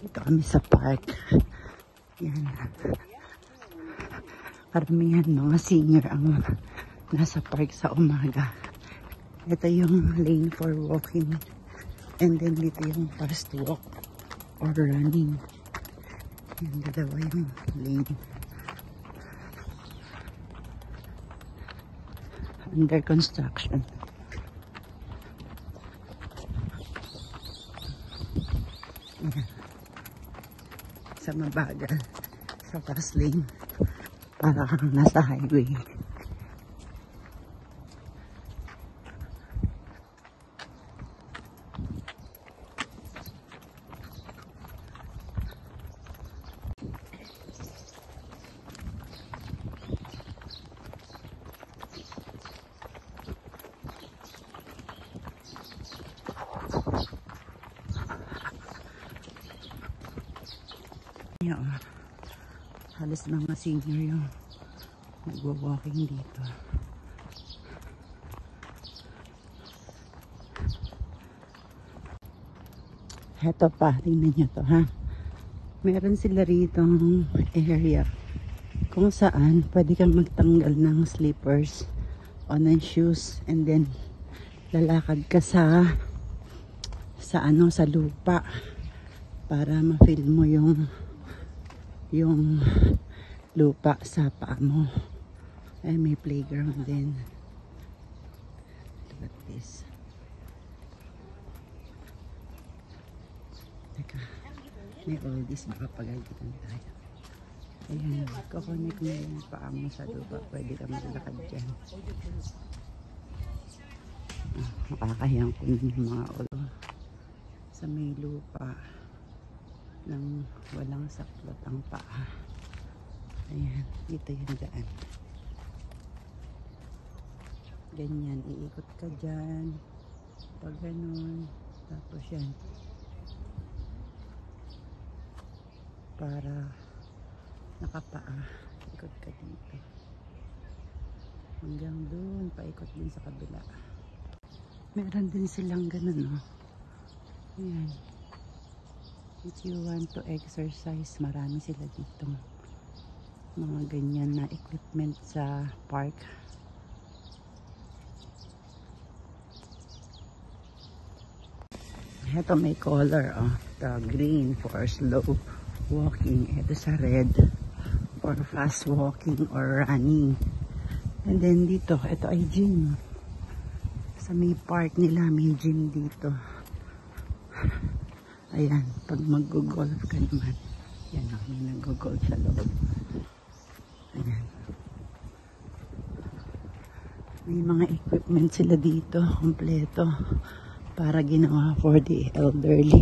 Dito kami sa park. Yan. Karamihan mga senior ang nasa park sa umaga. Ito yung lane for walking. And then dito yung fast walk or running. Yan, dalawa yung lane. Under construction. Yan. Sa mabagal. Sa fast lane. Para kang nasa highway. Yan. Halos mga senior yung nagwa-walking dito. Heto pa, tingnan nyo to ha. Meron sila rito area kung saan pwede kang magtanggal ng slippers o ng shoes and then lalakad ka sa lupa para ma-feel mo yung lupa sa paa mo. Ay, may playground din. Look at this. Teka, may all this, baka pagalitan tayo. Ayan, kukunik mo yung paa mo sa lupa. Pwede ka maglakad dyan. Makakahiyang kunin yung mga ulo sa may lupa nang walang saklot ang paa. Ayan, dito yung daan. Ganyan, iikot ka dyan. Pag ganun, tapos yan. Para nakapaa, ikot ka dito. Hanggang dun, paikot din sa kabila. Meron din silang ganun, no? Ayan. If you want to exercise, marami sila dito. Mga ganyan na equipment sa park. Ito may color, oh. The green for slow walking. Ito sa red for fast walking or running. And then dito, ito ay gym. Sa may park nila, may gym dito. Ayan, pag mag-golf ka naman. Yan, oh, may nag-golf sa loob. Ayan. May mga equipment sila dito, kompleto. Para ginawa for the elderly.